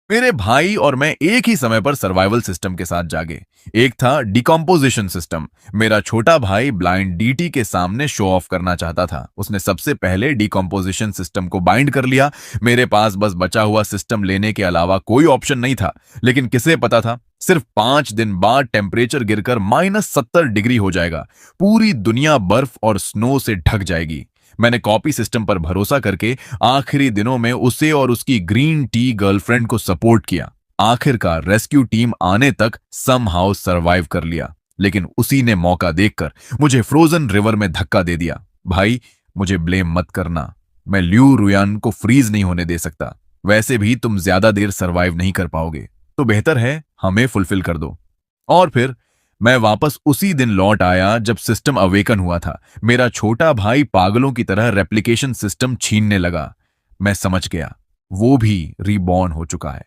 मेरे भाई और मैं एक ही समय पर सर्वाइवल सिस्टम के साथ जागे। एक था डिकम्पोजिशन सिस्टम। मेरा छोटा भाई ब्लाइंड डीटी के सामने शो ऑफ करना चाहता था। उसने सबसे पहले डिकम्पोजिशन सिस्टम को बाइंड कर लिया। मेरे पास बस बचा हुआ सिस्टम लेने के अलावा कोई ऑप्शन नहीं था। लेकिन किसे पता था, सिर्फ 5 दिन बाद टेम्परेचर गिरकर -70 डिग्री हो जाएगा। पूरी दुनिया बर्फ और स्नो से ढक जाएगी। मैंने कॉपी सिस्टम पर भरोसा करके आखिरी दिनों में उसे और उसकी ग्रीन टी गर्लफ्रेंड को सपोर्ट किया। आखिरकार रेस्क्यू टीम आने तक समहाउ सरवाइव कर लिया। लेकिन उसी ने मौका देखकर मुझे फ्रोजन रिवर में धक्का दे दिया। भाई, मुझे ब्लेम मत करना। मैं ल्यू रुयान को फ्रीज नहीं होने दे सकता। वैसे भी तुम ज्यादा देर सरवाइव नहीं कर पाओगे, तो बेहतर है हमें फुलफिल कर दो। और फिर मैं वापस उसी दिन लौट आया जब सिस्टम अवेकन हुआ था। मेरा छोटा भाई पागलों की तरह रेप्लिकेशन सिस्टम छीनने लगा। मैं समझ गया, वो भी रीबॉर्न हो चुका है।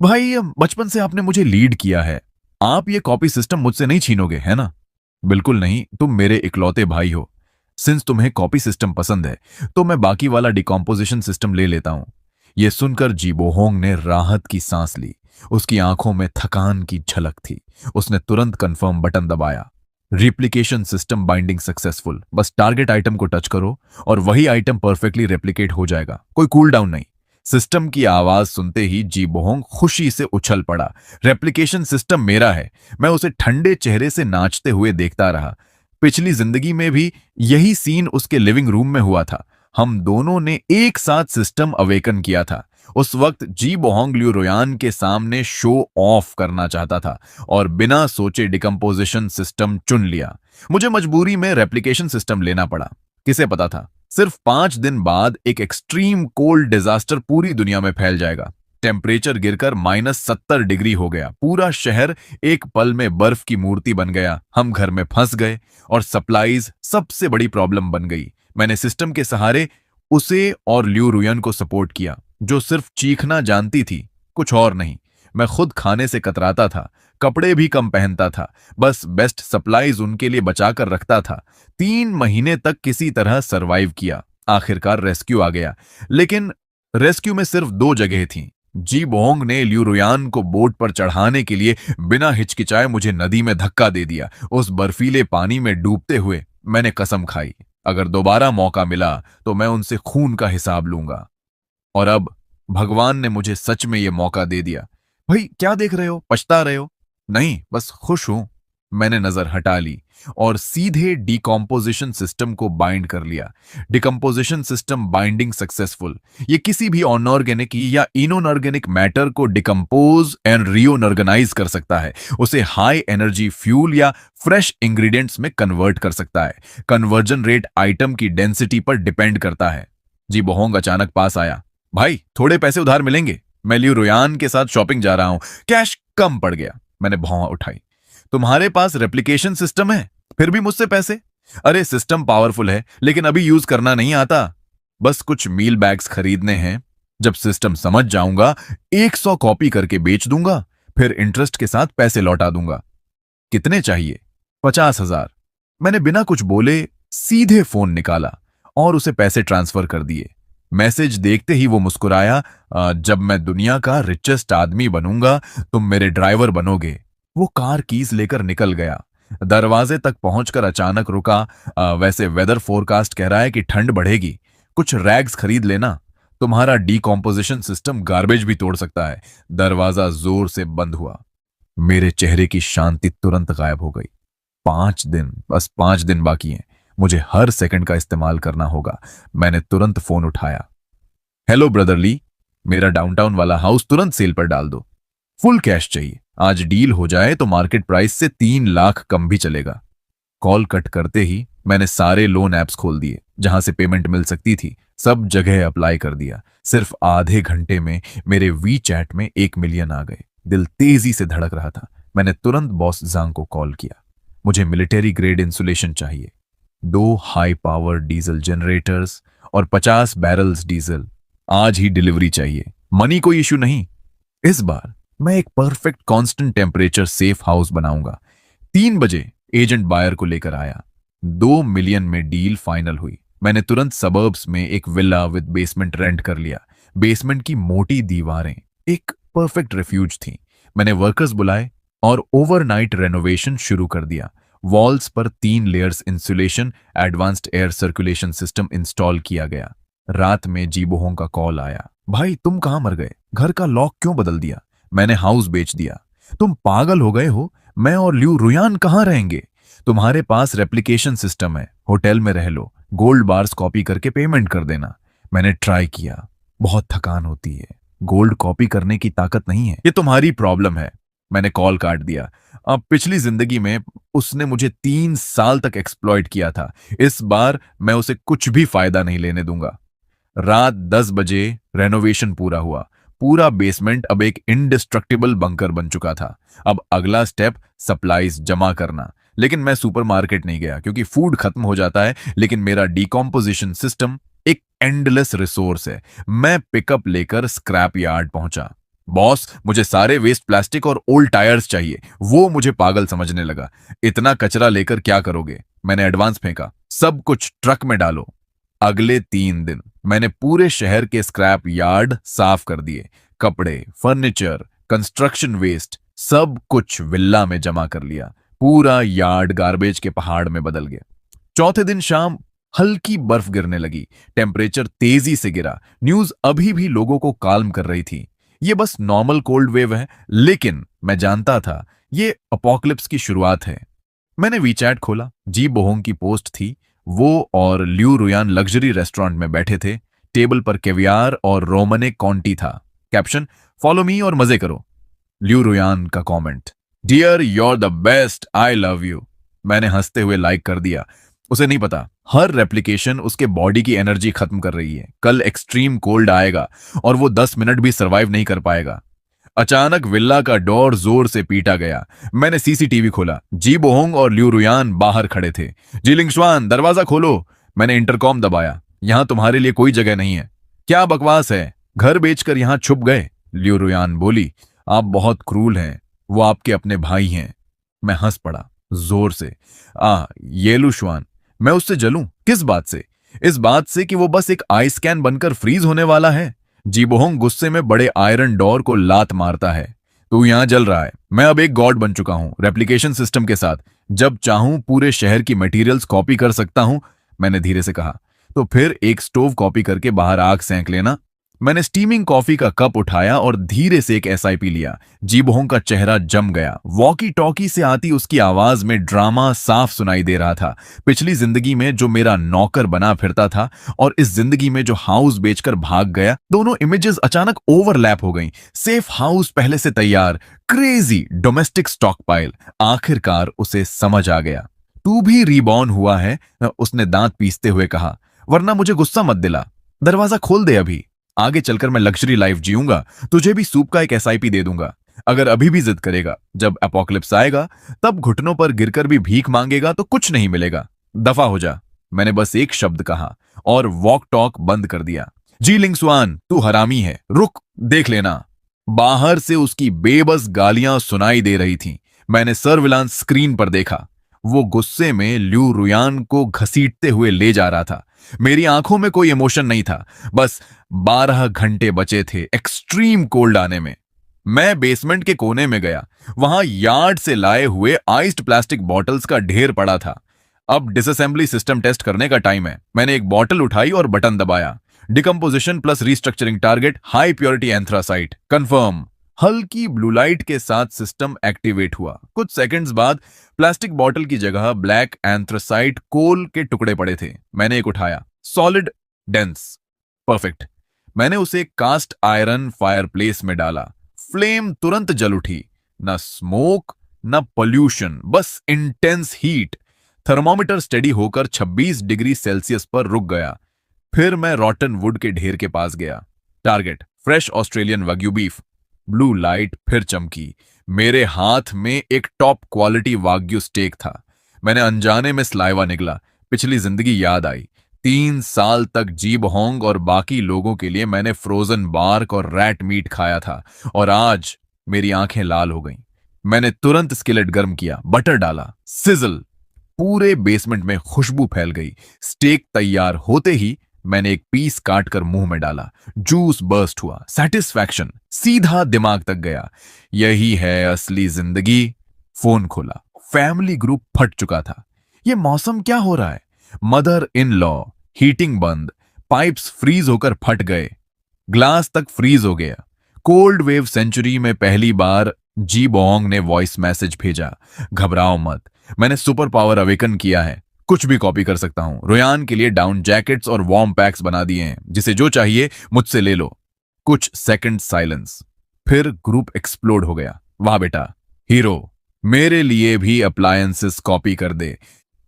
भाई, बचपन से आपने मुझे लीड किया है। आप ये कॉपी सिस्टम मुझसे नहीं छीनोगे, है ना? बिल्कुल नहीं, तुम मेरे इकलौते भाई हो। सिंस तुम्हें कॉपी सिस्टम पसंद है, तो मैं बाकी वाला डिकम्पोजिशन सिस्टम ले लेता हूं। यह सुनकर जीबोहोंग ने राहत की सांस ली। उसकी आंखों में थकान की झलक थी। उसने तुरंत कंफर्म बटन दबाया। Replication system binding successful. बस टारगेट आइटम को टच करो और वही आइटम परफेक्टली रेप्लिकेट हो जाएगा। कोई कूल डाउन नहीं। सिस्टम की आवाज सुनते ही जीबोहोंग खुशी से उछल पड़ा। रेप्लिकेशन सिस्टम मेरा है। मैं उसे ठंडे चेहरे से नाचते हुए देखता रहा। पिछली जिंदगी में भी यही सीन उसके लिविंग रूम में हुआ था। हम दोनों ने एक साथ सिस्टम अवेकन किया था। उस वक्त जीबोहोंग ल्यू रोयान के सामने शो ऑफ करना चाहता था और बिना सोचे डिकम्पोजिशन सिस्टम चुन लिया। मुझे मजबूरी में रेप्लिकेशन सिस्टम लेना पड़ा। किसे पता था, सिर्फ 5 दिन बाद एक एक्सट्रीम कोल्ड डिजास्टर पूरी दुनिया में फैल जाएगा। टेम्परेचर गिरकर -70 डिग्री हो गया। पूरा शहर एक पल में बर्फ की मूर्ति बन गया। हम घर में फंस गए और सप्लाईज सबसे बड़ी प्रॉब्लम बन गई। मैंने सिस्टम के सहारे उसे और ल्यू रुयन को सपोर्ट किया, जो सिर्फ चीखना जानती थी, कुछ और नहीं। मैं खुद खाने से कतराता था, कपड़े भी कम पहनता था, बस बेस्ट सप्लाईज उनके लिए बचाकर रखता था। 3 महीने तक किसी तरह सरवाइव किया। आखिरकार रेस्क्यू आ गया। लेकिन रेस्क्यू में सिर्फ 2 जगह थीं। जी बोंग ने ल्यू रुयान को बोट पर चढ़ाने के लिए बिना हिचकिचाए मुझे नदी में धक्का दे दिया। उस बर्फीले पानी में डूबते हुए मैंने कसम खाई, अगर दोबारा मौका मिला तो मैं उनसे खून का हिसाब लूंगा। और अब भगवान ने मुझे सच में यह मौका दे दिया। भाई, क्या देख रहे हो? पछता रहे हो? नहीं, बस खुश हूं। मैंने नजर हटा ली और सीधे डिकम्पोजिशन सिस्टम को बाइंड कर लिया। Decomposition system binding successful. ये किसी भी अनऑर्गेनिक या इनऑर्गेनिक मैटर को डिकम्पोज एंड रिओनऑर्गेनाइज कर सकता है। उसे हाई एनर्जी फ्यूल या फ्रेश इंग्रेडिएंट्स में कन्वर्ट कर सकता है। कन्वर्जन रेट आइटम की डेंसिटी पर डिपेंड करता है। जी बोहोंग अचानक पास आया। भाई, थोड़े पैसे उधार मिलेंगे? मैं ल्यू रुयान के साथ शॉपिंग जा रहा हूं, कैश कम पड़ गया। मैंने भौं उठाई। तुम्हारे पास रेप्लिकेशन सिस्टम है, फिर भी मुझसे पैसे? अरे, सिस्टम पावरफुल है, लेकिन अभी यूज करना नहीं आता। बस कुछ मील बैग्स खरीदने हैं। जब सिस्टम समझ जाऊंगा, 100 कॉपी करके बेच दूंगा, फिर इंटरेस्ट के साथ पैसे लौटा दूंगा। कितने चाहिए? 50,000। मैंने बिना कुछ बोले सीधे फोन निकाला और उसे पैसे ट्रांसफर कर दिए। मैसेज देखते ही वो मुस्कुराया। जब मैं दुनिया का रिचेस्ट आदमी बनूंगा, तुम मेरे ड्राइवर बनोगे। वो कार कीज लेकर निकल गया। दरवाजे तक पहुंचकर अचानक रुका। वैसे वेदर फोरकास्ट कह रहा है कि ठंड बढ़ेगी, कुछ रैग्स खरीद लेना। तुम्हारा डिकम्पोजिशन सिस्टम गार्बेज भी तोड़ सकता है। दरवाजा जोर से बंद हुआ। मेरे चेहरे की शांति तुरंत गायब हो गई। 5 दिन, बस 5 दिन बाकी हैं। मुझे हर सेकंड का इस्तेमाल करना होगा। मैंने तुरंत फोन उठाया। हेलो ब्रदर ली, मेरा डाउनटाउन वाला हाउस तुरंत सेल पर डाल दो। फुल कैश चाहिए। आज डील हो जाए तो मार्केट प्राइस से 3 लाख कम भी चलेगा। कॉल कट करते ही मैंने सारे लोन ऐप्स खोल दिए, जहां से पेमेंट मिल सकती थी। सब जगह अप्लाई कर दिया। सिर्फ आधे घंटे में मेरे वी चैट में 1 मिलियन आ गए। दिल तेजी से धड़क रहा था। मैंने तुरंत बॉस जांग को कॉल किया। मुझे मिलिट्री ग्रेड इंसुलेशन चाहिए, 2 हाई पावर डीजल जनरेटर्स और 50 बैरल्स डीजल। आज ही डिलीवरी चाहिए। मनी कोई इशू नहीं। इस बार मैं एक perfect constant temperature safe house बनाऊंगा। 3 बजे एजेंट बायर को लेकर आया। 2 मिलियन में डील फाइनल हुई। मैंने तुरंत सबर्ब्स में एक विला विद बेसमेंट रेंट कर लिया। बेसमेंट की मोटी दीवारें, एक परफेक्ट रिफ्यूज थी। मैंने वर्कर्स बुलाए और ओवरनाइट रेनोवेशन शुरू कर दिया। वॉल्स पर 3 layers insulation, advanced air circulation system install किया गया। रात में जीबोहोंग का कॉल आया, भाई तुम कहां मर गए, घर का लॉक क्यों बदल दिया? मैंने हाउस बेच दिया। तुम पागल हो गए हो, मैं और ल्यू रुयान कहां रहेंगे? तुम्हारे पास रेप्लिकेशन सिस्टम है, होटल में रह लो, गोल्ड बार्स कॉपी करके पेमेंट कर देना। मैंने ट्राई किया, बहुत थकान होती है, गोल्ड कॉपी करने की ताकत नहीं है, ये तुम्हारी प्रॉब्लम है। मैंने कॉल काट दिया। अब पिछली जिंदगी में उसने मुझे 3 साल तक एक्सप्लॉइट किया था, इस बार मैं उसे कुछ भी फायदा नहीं लेने दूंगा। रात 10 बजे रेनोवेशन पूरा हुआ। पूरा बेसमेंट अब एक इंडिस्ट्रक्टिबल बंकर बन चुका था। अब अगला स्टेप सप्लाईज जमा करना। लेकिन मैं सुपरमार्केट नहीं गया क्योंकि फूड खत्म हो जाता है, लेकिन मेरा डिकम्पोजिशन सिस्टम एक एंडलेस रिसोर्स है। मैं पिकअप लेकर स्क्रैप यार्ड पहुंचा। बॉस, मुझे सारे वेस्ट प्लास्टिक और ओल्ड टायर्स चाहिए। वो मुझे पागल समझने लगा। इतना कचरा लेकर क्या करोगे? मैंने एडवांस फेंका, सब कुछ ट्रक में डालो। अगले 3 दिन मैंने पूरे शहर के स्क्रैप यार्ड साफ कर दिए। कपड़े, फर्नीचर, कंस्ट्रक्शन वेस्ट, सब कुछ विल्ला में जमा कर लिया। पूरा यार्ड गार्बेज के पहाड़ में बदल गया। चौथे दिन शाम हल्की बर्फ गिरने लगी। टेम्परेचर तेजी से गिरा। न्यूज अभी भी लोगों को काल्म कर रही थी। ये बस नॉर्मल कोल्ड वेव है, लेकिन मैं जानता था ये अपोकलिप्स की शुरुआत है। मैंने वीचैट खोला। जी बोहोंग की पोस्ट थी। वो और ल्यू रुयान लग्जरी रेस्टोरेंट में बैठे थे। टेबल पर केवियार और रोमने कॉन्टी था। कैप्शन, फॉलो मी और मजे करो। ल्यू रुयान का comment, dear you're the best, I love you. मैंने हंसते हुए लाइक कर दिया। उसे नहीं पता, हर रेप्लिकेशन उसके बॉडी की एनर्जी खत्म कर रही है। कल एक्सट्रीम कोल्ड आएगा और वो 10 मिनट भी सरवाइव नहीं कर पाएगा। अचानक विल्ला का डोर जोर से पीटा गया। मैंने सीसीटीवी खोला। जी बोहोंग और ल्यू रुयान बाहर खड़े थे। जी लिंगशुआन, दरवाजा खोलो। मैंने इंटरकॉम दबाया। यहां तुम्हारे लिए कोई जगह नहीं है। क्या बकवास है, घर बेचकर यहां छुप गए? ल्यू रुयान बोली, आप बहुत क्रूल हैं, वो आपके अपने भाई हैं। मैं हंस पड़ा जोर से। ये लुशवान, मैं उससे जलूं किस बात से? इस बात से कि वो बस एक आई स्कैन बनकर फ्रीज होने वाला है। जीबोहोंग गुस्से में बड़े आयरन डोर को लात मारता है। तू यहां जल रहा है, मैं अब एक गॉड बन चुका हूं रेप्लिकेशन सिस्टम के साथ। जब चाहूं पूरे शहर की मटेरियल्स कॉपी कर सकता हूं। मैंने धीरे से कहा, तो फिर एक स्टोव कॉपी करके बाहर आग सेंक लेना। मैंने स्टीमिंग कॉफी का कप उठाया और धीरे से एक एसआईपी लिया। जीबोहोंग का चेहरा जम गया। वॉकी टॉकी से आती उसकी आवाज में ड्रामा साफ सुनाई दे रहा था। पिछली जिंदगी में जो मेरा नौकर बना फिरता था और इस जिंदगी में जो हाउस बेचकर भाग गया, दोनों इमेजेस अचानक ओवरलैप हो गईं। सेफ हाउस पहले से तैयार, क्रेजी डोमेस्टिक स्टॉक पाइल। आखिरकार उसे समझ आ गया। तू भी रीबॉर्न हुआ है, उसने दांत पीसते हुए कहा, वरना मुझे गुस्सा मत दिला। दरवाजा खोल दे अभी। आगे चलकर मैं लग्जरी लाइफ जीऊंगा, तुझे भी सूप का एक एसआईपी दे दूंगा। अगर अभी भी जिद करेगा, जब एपोकलिप्स आएगा तब घुटनों पर गिरकर भी भीख मांगेगा तो कुछ नहीं मिलेगा। दफा हो जा। मैंने बस एक शब्द कहा और वॉक टॉक बंद कर दिया। जी लिंगसुआन, तू हरामी है, रुक देख लेना। बाहर से उसकी बेबस गालियां सुनाई दे रही थीं। मैंने सर्विलांस स्क्रीन पर देखा। वो गुस्से में ल्यू रुयान को घसीटते हुए ले जा रहा था। मेरी आंखों में कोई इमोशन नहीं था, बस 12 घंटे बचे थे एक्सट्रीम कोल्ड आने में। मैं बेसमेंट के कोने में गया। वहां यार्ड से लाए हुए आइस्ड प्लास्टिक बॉटल्स का ढेर पड़ा था। अब डिसअसेंबली सिस्टम टेस्ट करने का टाइम है। मैंने एक बॉटल उठाई और बटन दबाया। Decomposition plus restructuring target high purity anthracite confirm. हल्की ब्लू लाइट के साथ सिस्टम एक्टिवेट हुआ। कुछ सेकंड्स बाद प्लास्टिक बॉटल की जगह ब्लैक एंथ्रासाइट कोल के टुकड़े पड़े थे। मैंने एक उठाया, सॉलिड, डेंस, परफेक्ट। मैंने उसे कास्ट आयरन फायरप्लेस में डाला। फ्लेम तुरंत जल उठी। न स्मोक न पोल्यूशन, बस इंटेंस हीट। थर्मोमीटर स्टेडी होकर 26 डिग्री सेल्सियस पर रुक गया। फिर मैं रॉटन वुड के ढेर के पास गया। Target fresh Australian wagyu beef. Blue light फिर चमकी। मेरे हाथ में एक टॉप क्वालिटी वाग्यू स्टेक था। मैंने अनजाने में सलाइवा निकला। पिछली जिंदगी याद आई। 3 साल तक जीबोहोंग और बाकी लोगों के लिए मैंने फ्रोजन बार्क और रैट मीट खाया था, और आज मेरी आंखें लाल हो गईं। मैंने तुरंत स्किलेट गर्म किया, बटर डाला, सिजल। पूरे बेसमेंट में खुशबू फैल गई। स्टेक तैयार होते ही मैंने एक पीस काट कर मुंह में डाला। जूस बर्स्ट हुआ, सेटिस्फैक्शन सीधा दिमाग तक गया। यही है असली जिंदगी। फोन खोला, फैमिली ग्रुप फट चुका था। ये मौसम क्या हो रहा है? मदर इन लॉ, हीटिंग बंद, पाइप्स फ्रीज होकर फट गए, ग्लास तक फ्रीज हो गया। कोल्ड वेव सेंचुरी में पहली बार जी बोंग ने वॉइस मैसेज भेजा, घबराओ मत, मैंने सुपर पावर अवेकन किया है, कुछ भी कॉपी कर सकता हूं। रोयान के लिए डाउन जैकेट्स और वार्म पैक्स बना दिए हैं, जिसे जो चाहिए मुझसे ले लो। कुछ सेकंड साइलेंस, फिर ग्रुप एक्सप्लोड हो गया। वाह बेटा, हीरो, मेरे लिए भी अप्लायंसेस कॉपी कर दे,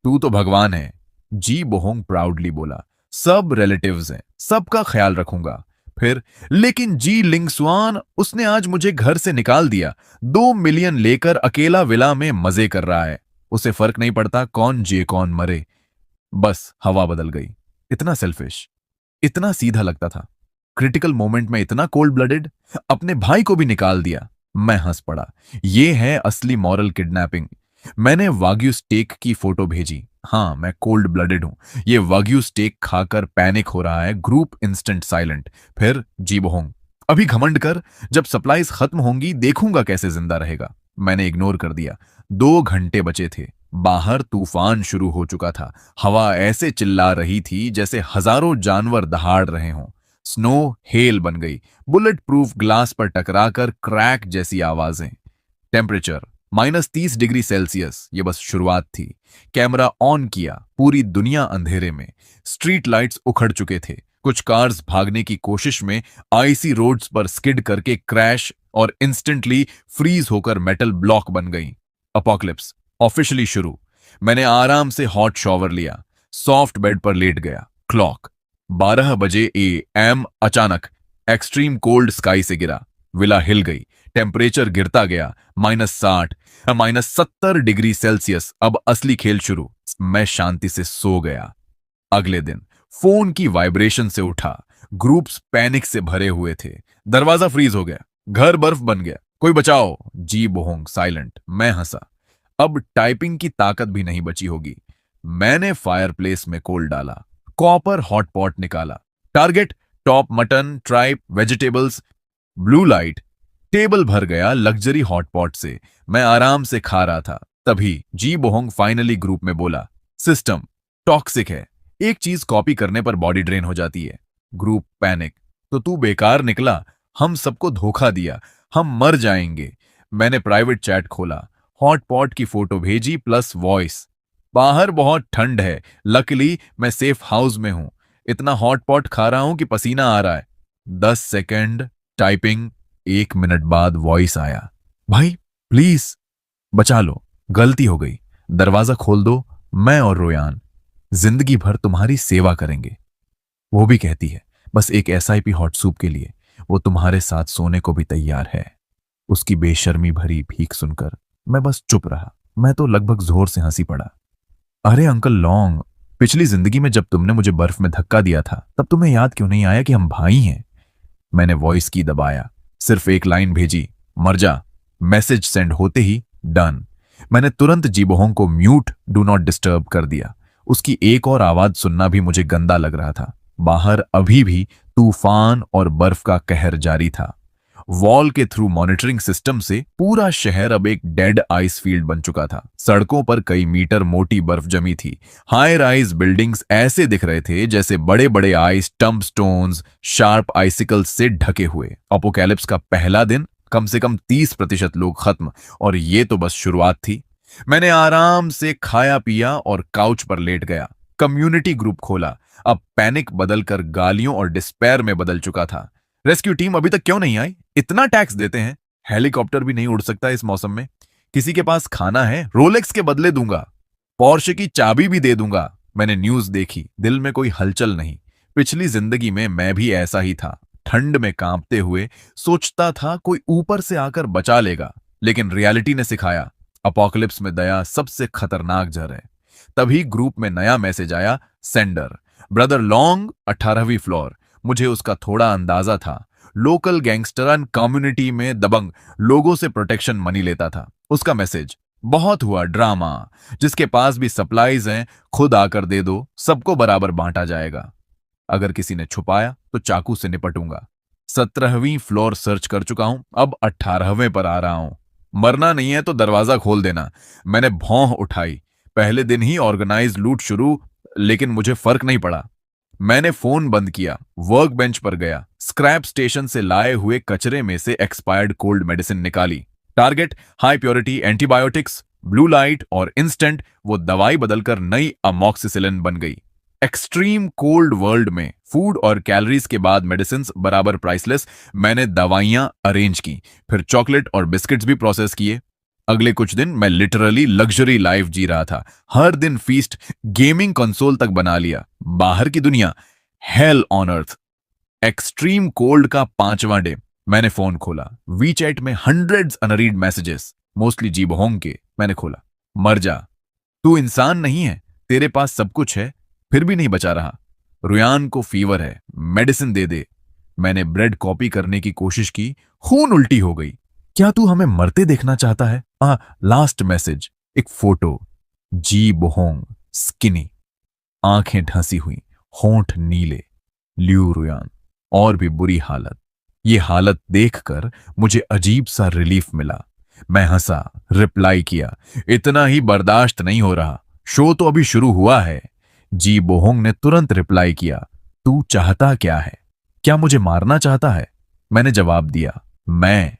तू तो भगवान है। जी बोहोंग प्राउडली बोला, सब रिलेटिव्स हैं, सबका ख्याल रखूंगा। फिर, लेकिन जी लिंगसुआन, उसने आज मुझे घर से निकाल दिया, 2 मिलियन लेकर अकेला विला में मजे कर रहा है। उसे फर्क नहीं पड़ता कौन जिए कौन मरे। बस हवा बदल गई। इतना सेल्फिश, इतना सीधा लगता था, क्रिटिकल मोमेंट में इतना कोल्ड ब्लडेड, अपने भाई को भी निकाल दिया। मैं हंस पड़ा। ये है असली मॉरल किडनैपिंग। मैंने वाग्यू स्टेक की फोटो भेजी। हाँ, मैं कोल्ड ब्लडेड हूं। ये वाग्यू स्टेक खाकर पैनिक हो रहा है। Group instant silent. फिर जी बोहोंग, अभी घमंड कर, जब सप्लाईज खत्म होंगी देखूंगा कैसे जिंदा रहेगा। मैंने इग्नोर कर दिया। 2 घंटे बचे थे। बाहर तूफान शुरू हो चुका था। हवा ऐसे चिल्ला रही थी जैसे हजारों जानवर दहाड़ रहे हों। स्नो हेल बन गई, बुलेट प्रूफ ग्लास पर टकराकर क्रैक जैसी आवाजें। Temperature -30 degree Celsius. ये बस शुरुआत थी। कैमरा ऑन किया, पूरी दुनिया अंधेरे में। स्ट्रीट लाइट्स उखड़ चुके थे। कुछ कार्स भागने की कोशिश में आईसी रोड्स पर स्किड करके क्रैश और इंस्टेंटली फ्रीज होकर मेटल ब्लॉक बन गई। अपोकलिप्स ऑफिशियली शुरू। मैंने आराम से हॉट शॉवर लिया, सॉफ्ट बेड पर लेट गया। क्लॉक 12 बजे AM। अचानक एक्सट्रीम कोल्ड स्काई से गिरा। विला हिल गई। टेम्परेचर गिरता गया, -60, -70 डिग्री सेल्सियस। अब असली खेल शुरू। मैं शांति से सो गया। अगले दिन फोन की वाइब्रेशन से उठा। ग्रुप्स पैनिक से भरे हुए थे। दरवाजा फ्रीज हो गया, घर बर्फ बन गया, कोई बचाओ। जी बोहोंग साइलेंट। मैं हंसा। अब टाइपिंग की ताकत भी नहीं बची होगी। मैंने फायरप्लेस में कोल डाला, कॉपर हॉट पॉट निकाला। Target top mutton, tribe, vegetables. Blue light. Table भर गया लग्जरी हॉट पॉट से। मैं आराम से खा रहा था। तभी जी बोहोंग फाइनली ग्रुप में बोला, सिस्टम टॉक्सिक है, एक चीज कॉपी करने पर बॉडी ड्रेन हो जाती है। Group panic. तो तू बेकार निकला, हम सबको धोखा दिया, हम मर जाएंगे। मैंने प्राइवेट चैट खोला, हॉट पॉट की फोटो भेजी प्लस वॉइस। बाहर बहुत ठंड है, लकीली मैं सेफ हाउस में हूं। इतना हॉट पॉट खा रहा हूं कि पसीना आ रहा है। 10 सेकंड टाइपिंग। 1 मिनट बाद वॉइस आया, भाई प्लीज बचा लो, गलती हो गई, दरवाजा खोल दो, मैं और रोयान जिंदगी भर तुम्हारी सेवा करेंगे। वो भी कहती है, बस एक एसआईपी हॉट सूप के लिए वो तुम्हारे साथ सोने को भी तैयार है। उसकी बेशर्मी भरी भीख सुनकर मैं बस चुप रहा। मैं तो लगभग जोर से हंसी पड़ा। अरे अंकल लॉन्ग, पिछली जिंदगी में जब तुमने मुझे बर्फ में धक्का दिया था तब तुम्हें याद क्यों नहीं आया कि हम भाई हैं? मैंने वॉइस की दबाया, सिर्फ एक लाइन भेजी, मर जा। मैसेज सेंड होते ही डन। मैंने तुरंत जीबोहोंग को म्यूट, डू नॉट डिस्टर्ब कर दिया। उसकी एक और आवाज सुनना भी मुझे गंदा लग रहा था। बाहर अभी भी तूफान और बर्फ का कहर जारी था। वॉल के थ्रू मॉनिटरिंग सिस्टम से पूरा शहर अब एक डेड आइस फील्ड बन चुका था। सड़कों पर कई मीटर मोटी बर्फ जमी थी। हाई राइज बिल्डिंग्स ऐसे दिख रहे थे जैसे बड़े बड़े आइस टम्ब स्टोन्स शार्प आइसिकल्स से ढके हुए। अपोकैलिप्स का पहला दिन, कम से कम 30% लोग खत्म, और ये तो बस शुरुआत थी। मैंने आराम से खाया पिया और काउच पर लेट गया। कम्युनिटी ग्रुप खोला। अब पैनिक बदलकर गालियों और डिस्पेयर में बदल चुका था। रेस्क्यू टीम अभी तक क्यों नहीं आई? इतना टैक्स देते हैं, हेलीकॉप्टर भी नहीं उड़ सकता इस मौसम में। किसी के पास खाना है, रोलेक्स के बदले दूंगा, पोर्शे की चाबी भी दे दूंगा। मैंने न्यूज देखी, दिल में कोई हलचल नहीं। पिछली जिंदगी में मैं भी ऐसा ही था, ठंड में कांपते हुए सोचता था कोई ऊपर से आकर बचा लेगा। लेकिन रियलिटी ने सिखाया, अपोकलिप्स में दया सबसे खतरनाक जहर है। तभी ग्रुप में नया मैसेज आया, सेंडर ब्रदर लॉन्ग, 18वीं फ्लोर। मुझे उसका थोड़ा अंदाजा था। लोकल गैंगस्टरन कम्युनिटी में दबंग लोगों से प्रोटेक्शन मनी लेता था। उसका मैसेज, बहुत हुआ ड्रामा, जिसके पास भी सप्लाईज हैं खुद आकर दे दो, सबको बराबर बांटा जाएगा। अगर किसी ने छुपाया तो चाकू से निपटूंगा। 17वीं फ्लोर सर्च कर चुका हूं, अब 18वें पर आ रहा हूं। मरना नहीं है तो दरवाजा खोल देना। मैंने भौं उठाई। पहले दिन ही ऑर्गेनाइज लूट शुरू, लेकिन मुझे फर्क नहीं पड़ा। मैंने फोन बंद किया, वर्क बेंच पर गया, स्क्रैप स्टेशन से लाए हुए कचरे में से एक्सपायर्ड कोल्ड मेडिसिन निकाली। Target high purity antibiotics, blue light और इंस्टेंट। वो दवाई बदलकर नई अमॉक्सिसिलिन बन गई। एक्सट्रीम कोल्ड वर्ल्ड में फूड और कैलोरीज के बाद मेडिसिन बराबर प्राइसलेस। मैंने दवाइयां अरेंज की, फिर चॉकलेट और बिस्किट्स भी प्रोसेस किए। अगले कुछ दिन मैं लिटरली लग्जरी लाइफ जी रहा था। हर दिन फीस्ट, गेमिंग कंसोल तक बना लिया। बाहर की दुनिया hello on earth. Extreme cold का 5वां डे। मैंने फोन खोला, वीचैट में हंड्रेड्स अनरीड मैसेजेस, मोस्टली जी बोहोंग के। मैंने खोला, मर जा, तू इंसान नहीं है, तेरे पास सब कुछ है फिर भी नहीं बचा रहा। रुयान को फीवर है, मेडिसिन दे दे। मैंने ब्रेड कॉपी करने की कोशिश की, खून उल्टी हो गई। क्या तू हमें मरते देखना चाहता है? लास्ट मैसेज, एक फोटो, जी बोहोंग, स्किनी, आंखें ढंसी हुई, होंठ नीले, ल्यू रुयान। और भी बुरी हालत। ये हालत देखकर मुझे अजीब सा रिलीफ मिला। मैं हंसा, रिप्लाई किया, इतना ही बर्दाश्त नहीं हो रहा, शो तो अभी शुरू हुआ है। जी बोहोंग ने तुरंत रिप्लाई किया, तू चाहता क्या है? क्या मुझे मारना चाहता है? मैंने जवाब दिया, मैं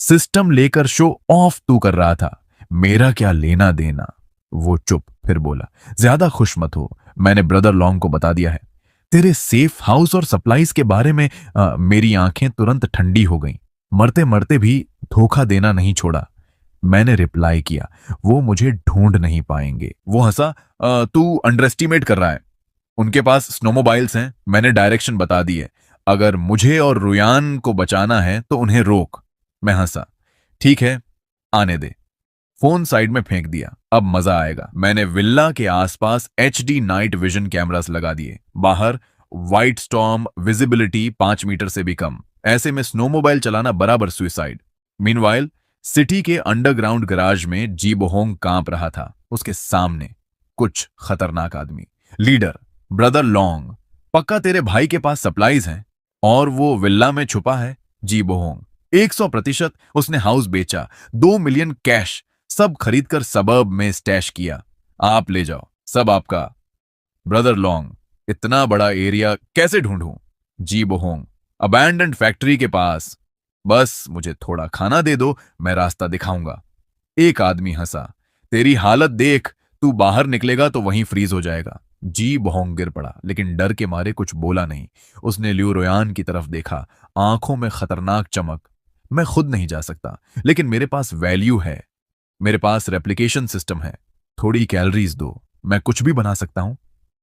सिस्टम लेकर शो ऑफ तू कर रहा था, मेरा क्या लेना देना। वो चुप, फिर बोला, ज्यादा खुश मत हो, मैंने ब्रदर लॉन्ग को बता दिया है। तेरे सेफ हाउस और सप्लाईज के बारे में मेरी आंखें तुरंत ठंडी हो गईं। मरते मरते भी धोखा देना नहीं छोड़ा। मैंने रिप्लाई किया, वो मुझे ढूंढ नहीं पाएंगे। वो हंसा, तू अंडर एस्टिमेट कर रहा है। उनके पास स्नोमोबाइल्स हैं, मैंने डायरेक्शन बता दी है। अगर मुझे और रुयान को बचाना है तो उन्हें रोक। मैं हंसा, ठीक है, आने दे। फोन साइड में फेंक दिया, अब मजा आएगा। मैंने विल्ला के आसपास HD नाइट विजन कैमरास लगा दिए। बाहर व्हाइट स्टॉर्म, विजिबिलिटी 5 मीटर से भी कम। ऐसे में स्नोमोबाइल चलाना बराबर सुइसाइड। मीनवाइल सिटी के अंडरग्राउंड गराज में जी बोहोंग कांप रहा था। उसके सामने कुछ खतरनाक आदमी, लीडर ब्रदर लॉन्ग। पक्का तेरे भाई के पास सप्लाईज हैं और वो विल्ला में छुपा है। जी बोहोंग 100%। उसने हाउस बेचा, 2 मिलियन कैश, सब खरीदकर सबर्ब में स्टैश किया। आप ले जाओ, सब आपका। ब्रदर लॉन्ग, इतना बड़ा एरिया कैसे ढूंढूं? जी बोहोंग, अबैंडन्ड फैक्ट्री के पास। बस मुझे थोड़ा खाना दे दो, मैं रास्ता दिखाऊंगा। एक आदमी हंसा, तेरी हालत देख, तू बाहर निकलेगा तो वहीं फ्रीज हो जाएगा। जी बोहोंग गिर पड़ा, लेकिन डर के मारे कुछ बोला नहीं। उसने ल्यू रोयान की तरफ देखा, आंखों में खतरनाक चमक। मैं खुद नहीं जा सकता, लेकिन मेरे पास वैल्यू है, मेरे पास रेप्लिकेशन सिस्टम है। थोड़ी कैलोरीज दो, मैं कुछ भी बना सकता हूं।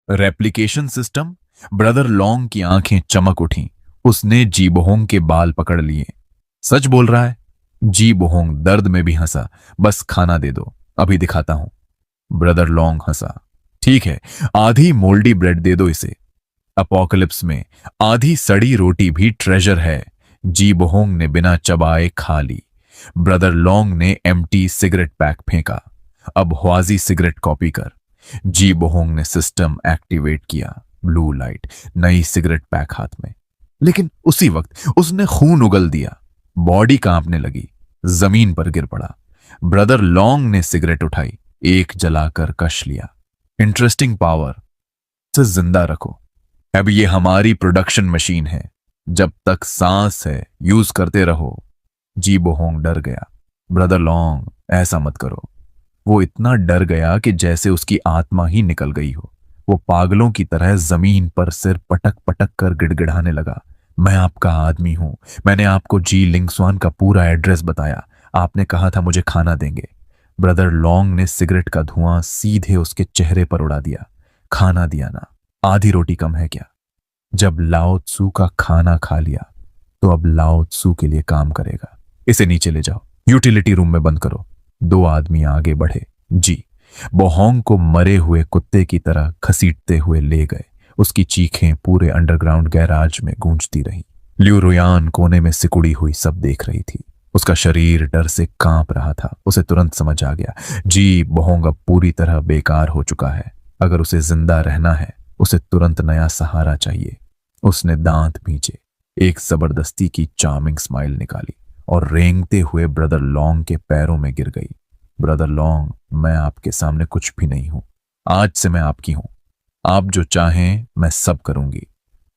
Replication system? ब्रदर लॉन्ग की आंखें चमक उठीं। उसने जी बोहोंग के बाल पकड़ लिए। सच बोल रहा है? जी बोहोंग दर्द में भी हंसा, बस खाना दे दो, अभी दिखाता हूं। ब्रदर लॉन्ग हंसा, ठीक है, आधी मोल्डी ब्रेड दे दो इसे। अपोकलिप्स में आधी सड़ी रोटी भी ट्रेजर है। जी बोहोंग ने बिना चबाए खा ली। ब्रदर लॉन्ग ने एम्प्टी सिगरेट पैक फेंका, अब ह्वाजी सिगरेट कॉपी कर। जी बोहोंग ने सिस्टम एक्टिवेट किया, ब्लू लाइट, नई सिगरेट पैक हाथ में। लेकिन उसी वक्त उसने खून उगल दिया, बॉडी कांपने लगी, जमीन पर गिर पड़ा। ब्रदर लॉन्ग ने सिगरेट उठाई, एक जलाकर कश लिया। इंटरेस्टिंग पावर, से जिंदा रखो। अब ये हमारी प्रोडक्शन मशीन है, जब तक सांस है यूज करते रहो। जी बोहोंग डर गया, ब्रदर लॉन्ग ऐसा मत करो। वो इतना डर गया कि जैसे उसकी आत्मा ही निकल गई हो। वो पागलों की तरह जमीन पर सिर पटक पटक कर गिड़गिड़ाने लगा, मैं आपका आदमी हूं, मैंने आपको जी लिंगस्वान का पूरा एड्रेस बताया, आपने कहा था मुझे खाना देंगे। ब्रदर लॉन्ग ने सिगरेट का धुआं सीधे उसके चेहरे पर उड़ा दिया। खाना दिया ना, आधी रोटी कम है क्या? जब लाओ त्सू का खाना खा लिया तो अब लाओ त्सू के लिए काम करेगा। इसे नीचे ले जाओ, यूटिलिटी रूम में बंद करो। 2 आदमी आगे बढ़े, जी बोहोंग को मरे हुए कुत्ते की तरह घसीटते हुए ले गए। उसकी चीखें पूरे अंडरग्राउंड गैराज में गूंजती रहीं। ल्यू रुयान कोने में सिकुड़ी हुई सब देख रही थी। उसका शरीर डर से कांप रहा था। उसे तुरंत समझ आ गया, जी बोहोंग अब पूरी तरह बेकार हो चुका है। अगर उसे जिंदा रहना है उसे तुरंत नया सहारा चाहिए। उसने दांत भींचे, एक जबरदस्ती की चार्मिंग स्माइल निकाली और रेंगते हुए ब्रदर लॉन्ग के पैरों में गिर गई। ब्रदर लॉन्ग, मैं आपके सामने कुछ भी नहीं हूं। आज से मैं आपकी हूं। आप जो चाहें मैं सब करूंगी।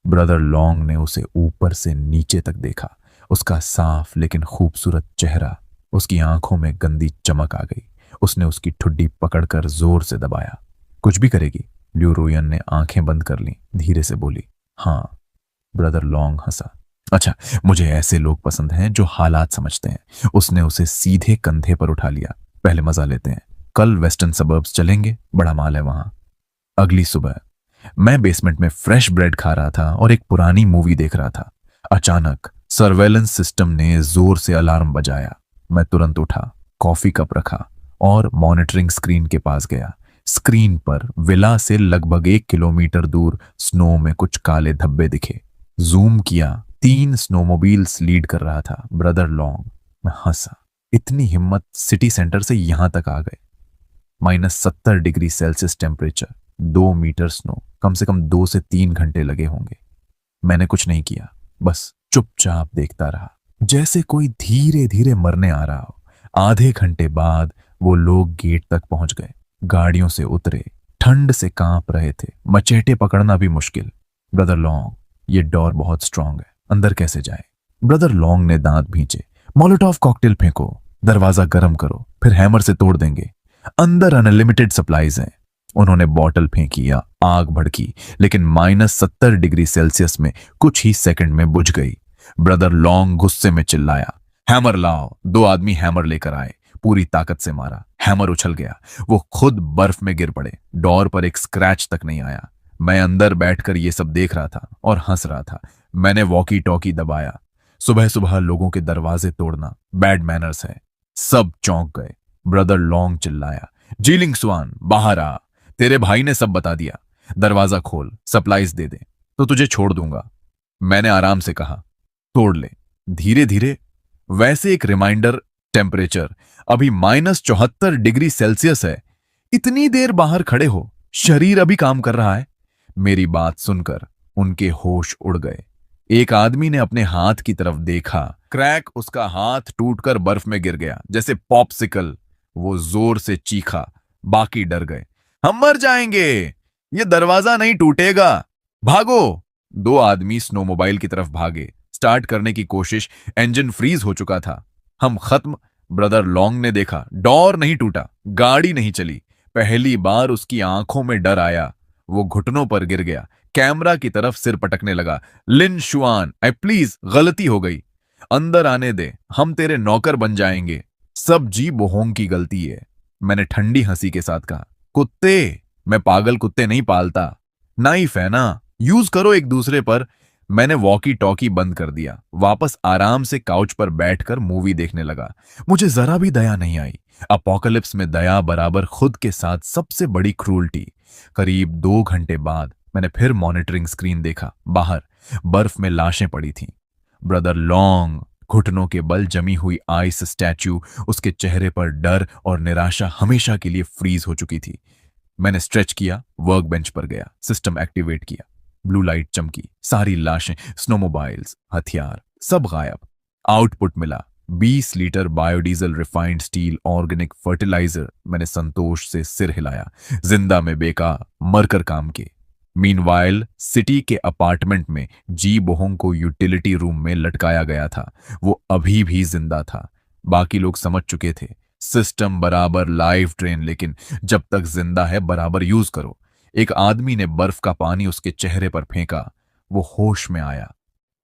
ब्रदर लॉन्ग ने उसे ऊपर से नीचे तक देखा। उसका साफ लेकिन खूबसूरत चेहरा, उसकी आंखों में गंदी चमक आ गई। उसने उसकी ठुड्डी पकड़कर जोर से दबाया। कुछ भी करेगी? ल्यू रुयन ने आंखें बंद कर ली, धीरे से बोली, हाँ। ब्रदर लॉन्ग हंसा। अच्छा, मुझे ऐसे लोग पसंद हैं जो हालात समझते हैं। उसने उसे सीधे कंधे पर उठा लिया। पहले मजा लेते हैं। कल वेस्टर्न सबर्ब्स चलेंगे, बड़ा माल है वहां। अगली सुबह मैं बेसमेंट में फ्रेश ब्रेड खा रहा था और एक पुरानी मूवी देख रहा था। अचानक सर्वेलेंस सिस्टम ने जोर से अलार्म बजाया। मैं तुरंत उठा, कॉफी कप रखा और मॉनिटरिंग स्क्रीन के पास गया। स्क्रीन पर विला से लगभग 1 किलोमीटर दूर स्नो में कुछ काले धब्बे दिखे। जूम किया, 3 स्नोमोबाइल्स लीड कर रहा था। Brother long. मैं हंसा। इतनी हिम्मत, सिटी सेंटर से यहां तक आ गए। -70 degree Celsius temperature, 2 metre snow, कम से कम 2 से 3 घंटे लगे होंगे। मैंने कुछ नहीं किया, बस चुपचाप देखता रहा, जैसे कोई धीरे धीरे मरने आ रहा हो। आधे घंटे बाद वो लोग गेट तक पहुंच गए, गाड़ियों से उतरे, ठंड से कांप रहे थे, मचेटे पकड़ना भी मुश्किल। ब्रदर लॉन्ग, ये डोर बहुत स्ट्रांग है, अंदर कैसे जाए? ब्रदर लॉन्ग ने दांत भींचे। मोलोटॉव कॉकटेल फेंको, दरवाजा गर्म करो, फिर हैमर से तोड़ देंगे। अंदर अनलिमिटेड सप्लाईज हैं। उन्होंने बॉटल फेंकी या आग भड़की, लेकिन -70 डिग्री सेल्सियस में कुछ ही सेकंड में बुझ गई। ब्रदर लॉन्ग गुस्से में चिल्लाया, हैमर लाओ। 2 आदमी हैमर लेकर आए, पूरी ताकत से मारा। हैमर उछल गया, वो खुद बर्फ में गिर पड़े। डोर पर एक स्क्रैच तक नहीं आया। मैं अंदर बैठकर ये सब देख रहा था और हंस रहा था। मैंने वॉकी टॉकी दबाया। सुबह सुबह लोगों के दरवाजे तोड़ना बैड मैनर्स है। सब चौंक गए। ब्रदर लॉन्ग चिल्लाया, जीलिंग स्वान, बाहर आ। तेरे भाई ने सब बता दिया। दरवाजा खोल, सप्लाईज दे दे तो तुझे छोड़ दूंगा। मैंने आराम से कहा, तोड़ ले, धीरे धीरे। वैसे एक रिमाइंडर, टेम्परेचर अभी -74 डिग्री सेल्सियस है। इतनी देर बाहर खड़े हो, शरीर अभी काम कर रहा है? मेरी बात सुनकर उनके होश उड़ गए। एक आदमी ने अपने हाथ की तरफ देखा। क्रैक, उसका हाथ टूटकर बर्फ में गिर गया, जैसे पॉप्सिकल। वो जोर से चीखा। बाकी डर गए। हम मर जाएंगे, ये दरवाजा नहीं टूटेगा, भागो। 2 आदमी स्नोमोबाइल की तरफ भागे। स्टार्ट करने की कोशिश, इंजन फ्रीज हो चुका था। हम खत्म। ब्रदर लॉन्ग ने देखा, डोर नहीं टूटा, गाड़ी नहीं चली। पहली बार उसकी आंखों में डर आया। वो घुटनों पर गिर गया, कैमरा की तरफ सिर पटकने लगा। लिन शुआन, आई प्लीज, गलती हो गई, अंदर आने दे, हम तेरे नौकर बन जाएंगे। सब जी बोहोंग की गलती है, मैंने ठंडी हंसी के साथ कहा। कुत्ते, मैं पागल कुत्ते नहीं पालता। नाइफ है ना, यूज करो एक दूसरे पर। मैंने वॉकी टॉकी बंद कर दिया, वापस आराम से काउच पर बैठकर मूवी देखने लगा। मुझे जरा भी दया नहीं आई। अपोकलिप्स में दया बराबर खुद के साथ सबसे बड़ी क्रूरटी। करीब 2 घंटे बाद मैंने फिर मॉनिटरिंग स्क्रीन देखा। बाहर बर्फ में लाशें पड़ी थीं। ब्रदर लॉन्ग, घुटनों के बल जमी हुई आइस स्टैच्यू, उसके चेहरे पर डर और निराशा हमेशा के लिए फ्रीज हो चुकी थी। मैंने स्ट्रेच किया, वर्क बेंच पर गया, सिस्टम एक्टिवेट किया। ब्लू लाइट चमकी, सारी लाशें, स्नोमोबाइल्स, हथियार, सब गायब। आउटपुट मिला 20 litre biodiesel, refined steel, organic fertiliser. मैंने संतोष से सिर हिलाया। जिंदा में बेकार, मरकर काम के। मीनवाइल सिटी के अपार्टमेंट में जी बोहोंग को यूटिलिटी रूम में लटकाया गया था। वो अभी भी जिंदा था। बाकी लोग समझ चुके थे, सिस्टम बराबर लाइव ट्रेन, लेकिन जब तक जिंदा है बराबर यूज करो। एक आदमी ने बर्फ का पानी उसके चेहरे पर फेंका। वो होश में आया,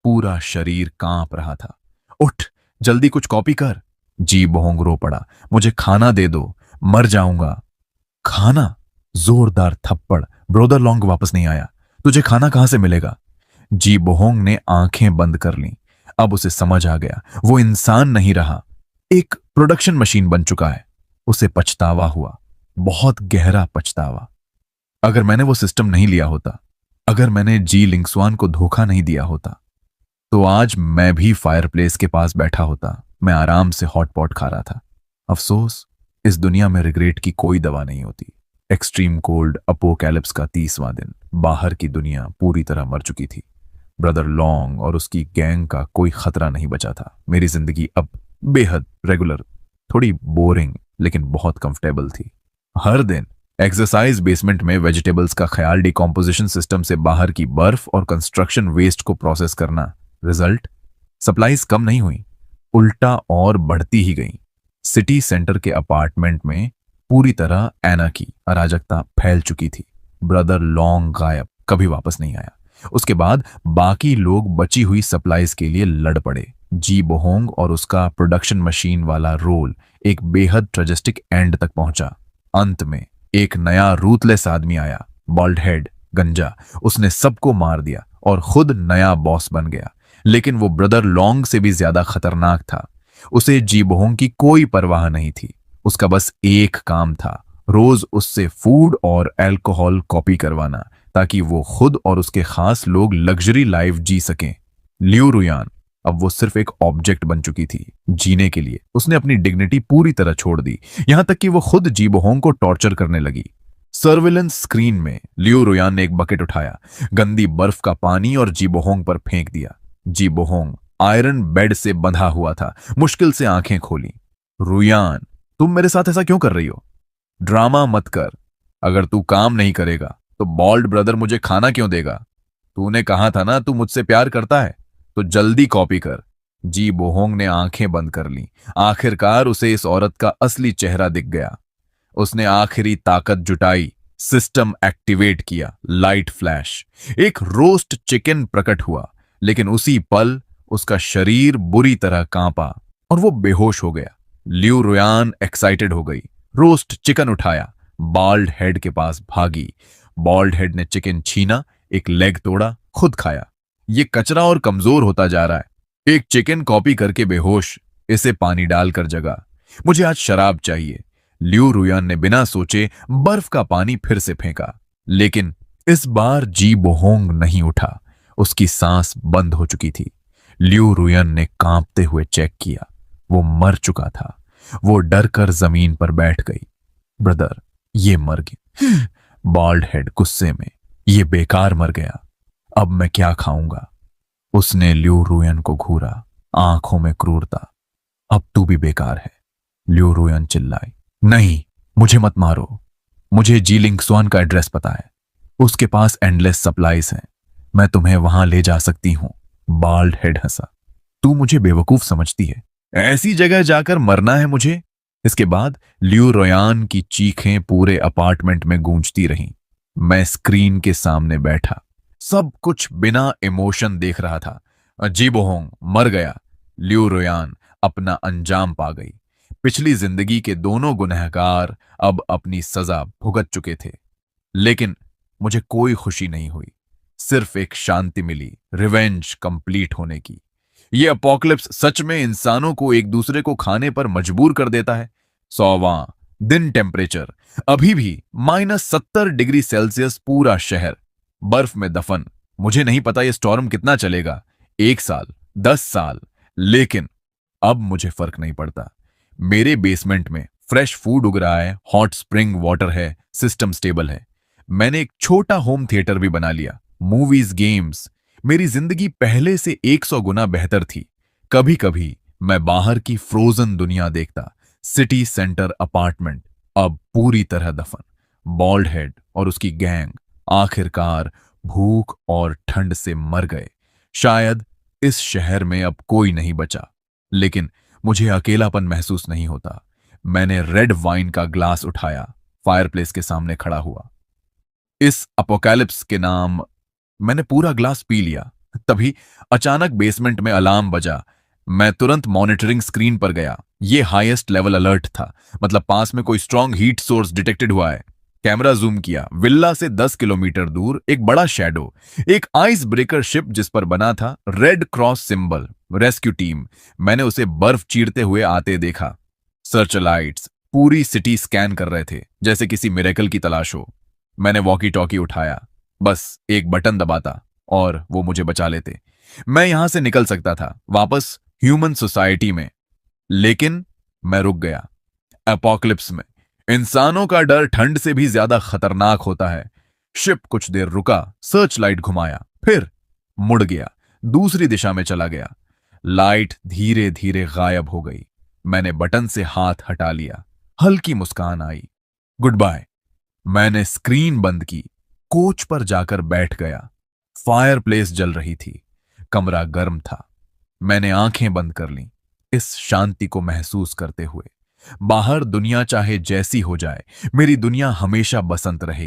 पूरा शरीर कांप रहा था। उठ, जल्दी कुछ कॉपी कर। जी बोहोंग रो पड़ा, मुझे खाना दे दो, मर जाऊंगा। खाना? जोरदार थप्पड़। ब्रदर लॉन्ग वापस नहीं आया। तुझे खाना कहां से मिलेगा? जी बोहोंग ने आंखें बंद कर लीं। अब उसे समझ आ गया, वो इंसान नहीं रहा, एक प्रोडक्शन मशीन बन चुका है। उसे पछतावा हुआ, बहुत गहरा पछतावा। अगर मैंने वो सिस्टम नहीं लिया होता, अगर मैंने जी लिंगस्वान को धोखा नहीं दिया होता, तो आज मैं भी फायरप्लेस के पास बैठा होता। मैं आराम से हॉट पॉट खा रहा था। अफसोस, इस दुनिया में रिग्रेट की कोई दवा नहीं होती। एक्सट्रीम कोल्ड अपोकैलिप्स का 30वां दिन। बाहर की दुनिया पूरी तरह मर चुकी थी। ब्रदर लॉन्ग और उसकी गैंग का कोई खतरा नहीं बचा था। मेरी जिंदगी अब बेहद रेगुलर, थोड़ी बोरिंग लेकिन बहुत कंफर्टेबल थी। हर दिन एक्सरसाइज बेसमेंट में वेजिटेबल्स का ख्याल, डिकॉम्पोजिशन सिस्टम से बाहर की बर्फ और कंस्ट्रक्शन वेस्ट को प्रोसेस करना। रिजल्ट, सप्लाईज कम नहीं हुई, उल्टा और बढ़ती ही गई। सिटी सेंटर के अपार्टमेंट में पूरी तरह एनार्की, अराजकता फैल चुकी थी। ब्रदर लॉन्ग गायब, कभी वापस नहीं आया। उसके बाद बाकी लोग बची हुई सप्लाईज के लिए लड़ पड़े। जी बोहोंग और उसका प्रोडक्शन मशीन वाला रोल एक बेहद ट्रेजिस्टिक एंड तक पहुंचा। अंत में एक नया रूथलेस आदमी आया, बॉल्ड हेड, गंजा। उसने सबको मार दिया और खुद नया बॉस बन गया। लेकिन वो ब्रदर लॉन्ग से भी ज्यादा खतरनाक था। उसे जी बोहोंग की कोई परवाह नहीं थी। उसका बस एक काम था, रोज उससे फूड और अल्कोहल कॉपी करवाना, ताकि वो खुद और उसके खास लोग लग्जरी लाइफ जी सकें। लियू रुयान अब वो सिर्फ एक ऑब्जेक्ट बन चुकी थी। जीने के लिए उसने अपनी डिग्निटी पूरी तरह छोड़ दी, यहां तक कि वो खुद जी बोहोंग को टॉर्चर करने लगी। सर्विलेंस स्क्रीन में लियू रुयान ने एक बकेट उठाया, गंदी बर्फ का पानी और जी बोहोंग पर फेंक दिया। जी बोहोंग आयरन बेड से बंधा हुआ था, मुश्किल से आंखें खोली। रुयान, तुम मेरे साथ ऐसा क्यों कर रही हो? ड्रामा मत कर। अगर तू काम नहीं करेगा तो बॉल्ड ब्रदर मुझे खाना क्यों देगा? तूने कहा था ना तू मुझसे प्यार करता है, तो जल्दी कॉपी कर। जी बोहोंग ने आंखें बंद कर ली। आखिरकार उसे इस औरत का असली चेहरा दिख गया। उसने आखिरी ताकत जुटाई, सिस्टम एक्टिवेट किया, लाइट फ्लैश, एक रोस्ट चिकन प्रकट हुआ। लेकिन उसी पल उसका शरीर बुरी तरह कांपा और वो बेहोश हो गया। लियू रुयान एक्साइटेड हो गई, रोस्ट चिकन उठाया, बॉल्ड हेड के पास भागी। बॉल्ड हेड ने चिकन छीना, एक लेग तोड़ा, खुद खाया। ये कचरा और कमजोर होता जा रहा है। एक चिकन कॉपी करके बेहोश, इसे पानी डालकर जगा। मुझे आज शराब चाहिए। लियू रुयान ने बिना सोचे बर्फ का पानी फिर से फेंका। लेकिन इस बार जी बोहोंग नहीं उठा। उसकी सांस बंद हो चुकी थी। लियू रुयन ने कांपते हुए चेक किया, वो मर चुका था। वो डर कर जमीन पर बैठ गई। ब्रदर, ये मर गया। बॉल्ड हेड गुस्से में, ये बेकार मर गया। अब मैं क्या खाऊंगा? उसने लियू रुयन को घूरा, आंखों में क्रूरता। अब तू भी बेकार है। लियू रुयन चिल्लाई, नहीं, मुझे मत मारो। मुझे जीलिंग स्वान का एड्रेस पता है। उसके पास एंडलेस सप्लाईज हैं। मैं तुम्हें वहां ले जा सकती हूं। बाल्ड हेड हंसा, तू मुझे बेवकूफ समझती है? ऐसी जगह जाकर मरना है मुझे? इसके बाद लियू रोयान की चीखें पूरे अपार्टमेंट में गूंजती रहीं। मैं स्क्रीन के सामने बैठा, सब कुछ बिना इमोशन देख रहा था। जी बोहोंग मर गया। लियू रोयान अपना अंजाम पा गई। पिछली जिंदगी के दोनों गुनहगार अब अपनी सजा भुगत चुके थे। लेकिन मुझे कोई खुशी नहीं हुई, सिर्फ एक शांति मिली, रिवेंज कंप्लीट होने की। ये अपोकलिप्स सच में इंसानों को एक दूसरे को खाने पर मजबूर कर देता है। 100वां दिन, टेम्परेचर अभी भी -70 डिग्री सेल्सियस, पूरा शहर बर्फ में दफन। मुझे नहीं पता ये स्टॉर्म कितना चलेगा, 1 साल, 10 साल, लेकिन अब मुझे फर्क नहीं पड़ता। मेरे बेसमेंट में फ्रेश फूड उग रहा है, हॉट स्प्रिंग वाटर है, सिस्टम स्टेबल है। मैंने एक छोटा होम थिएटर भी बना लिया। मूवीज, गेम्स, मेरी जिंदगी पहले से 100 गुना बेहतर थी। कभी कभी मैं बाहर की फ्रोजन दुनिया देखता। सिटी सेंटर अपार्टमेंट अब पूरी तरह दफन। बॉल्ड हेड और उसकी गैंग आखिरकार भूख और ठंड से मर गए। शायद इस शहर में अब कोई नहीं बचा, लेकिन मुझे अकेलापन महसूस नहीं होता। मैंने रेड वाइन का ग्लास उठाया, फायरप्लेस के सामने खड़ा हुआ। इस अपोकैलिप्स के नाम मैंने पूरा ग्लास पी लिया। तभी अचानक बेसमेंट में अलार्म बजा। मैं तुरंत मॉनिटरिंग स्क्रीन पर गया। यह हाईएस्ट लेवल अलर्ट था, मतलब पास में कोई स्ट्रॉन्ग हीट सोर्स डिटेक्टेड हुआ है। कैमरा जूम किया, विल्ला से 10 किलोमीटर दूर एक बड़ा शैडो, एक आइस ब्रेकर शिप जिस पर बना था red cross symbol, rescue team. मैंने उसे बर्फ चीरते हुए आते देखा। सर्च लाइट्स पूरी सिटी स्कैन कर रहे थे, जैसे किसी मिरेकल की तलाश हो। मैंने वॉकी टॉकी उठाया, बस एक बटन दबाता और वो मुझे बचा लेते। मैं यहां से निकल सकता था, वापस ह्यूमन सोसाइटी में। लेकिन मैं रुक गया। एपोकलिप्स में इंसानों का डर ठंड से भी ज्यादा खतरनाक होता है। शिप कुछ देर रुका, सर्च लाइट घुमाया, फिर मुड़ गया, दूसरी दिशा में चला गया। लाइट धीरे धीरे गायब हो गई। मैंने बटन से हाथ हटा लिया। हल्की मुस्कान आई। Goodbye. मैंने स्क्रीन बंद की, कोच पर जाकर बैठ गया। फायरप्लेस जल रही थी, कमरा गर्म था। मैंने आंखें बंद कर लीं, इस शांति को महसूस करते हुए। बाहर दुनिया चाहे जैसी हो जाए, मेरी दुनिया हमेशा बसंत रहेगी।